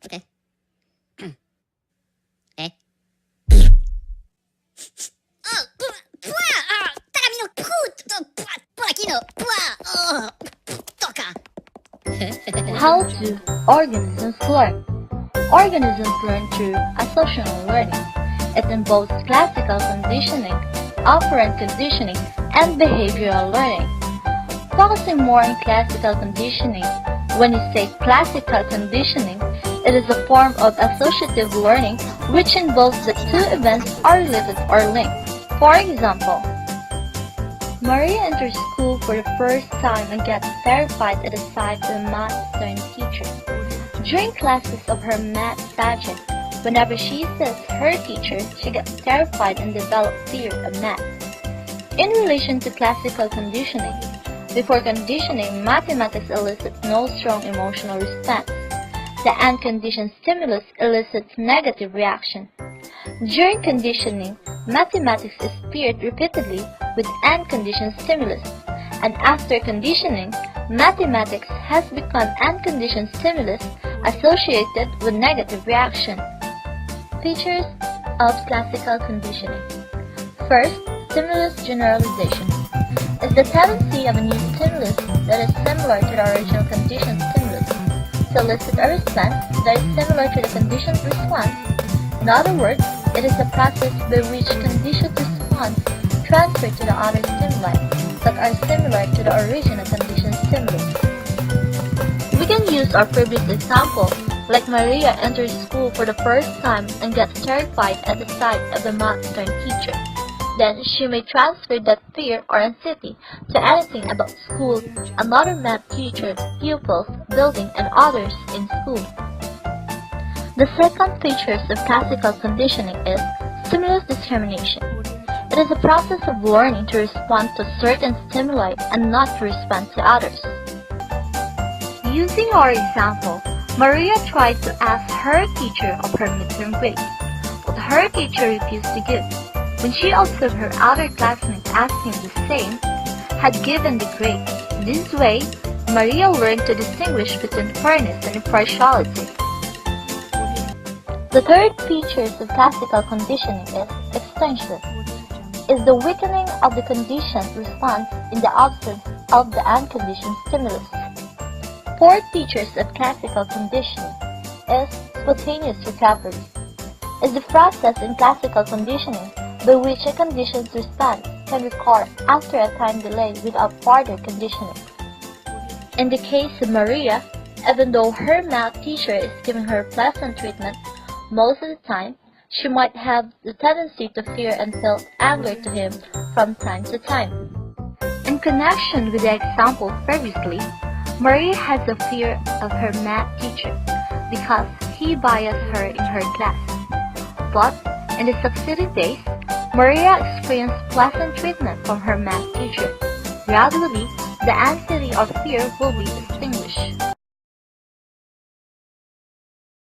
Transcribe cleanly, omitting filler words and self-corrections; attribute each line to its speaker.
Speaker 1: Okay. Eh? Oh, taramino, porakino, toka.
Speaker 2: How do organisms learn? Organisms learn through associational learning. It involves classical conditioning, operant conditioning, and behavioral learning. Focusing more on classical conditioning, when you say classical conditioning, it is a form of associative learning which involves the two events are related or linked. For example, Maria enters school for the first time and gets terrified at the sight of a math stern teacher. During classes of her math subject, whenever she sees her teacher, she gets terrified and develops fear of math. In relation to classical conditioning, before conditioning, mathematics elicits no strong emotional response. The unconditioned stimulus elicits negative reaction. During conditioning, mathematics is paired repeatedly with unconditioned stimulus, and after conditioning, mathematics has become unconditioned stimulus associated with negative reaction. Features of classical conditioning. First, stimulus generalization is the tendency of a new stimulus that is similar to the original conditioned stimulus to elicit a response that is similar to the conditioned response. In other words, it is a process by which conditioned response transfer to the other stimuli that are similar to the original conditioned stimulus. We can use our previous example, like Maria enters school for the first time and gets terrified at the sight of the math stern teacher. Then she may transfer that fear or anxiety to anything about school, another math teacher, pupils, building, and others in school. The second features of classical conditioning is stimulus discrimination. It is a process of learning to respond to certain stimuli and not to respond to others. Using our example, Maria tried to ask her teacher of her midterm grades, but her teacher refused to give. When she observed her other classmates asking the same, had given the grade. This way, Maria learned to distinguish between fairness and impartiality. The third features of classical conditioning is extension. Is the weakening of the conditioned response in the absence of the unconditioned stimulus. Fourth features of classical conditioning is spontaneous recovery. Is the process in classical conditioning by which a conditioned response can recur after a time delay without further conditioning. In the case of Maria, even though her math teacher is giving her pleasant treatment, most of the time, she might have the tendency to fear and feel anger to him from time to time. In connection with the example previously, Maria has a fear of her math teacher because he biased her in her class. But in the succeeding days, Maria experienced pleasant treatment from her math teacher. Gradually, the anxiety or fear will be extinguished.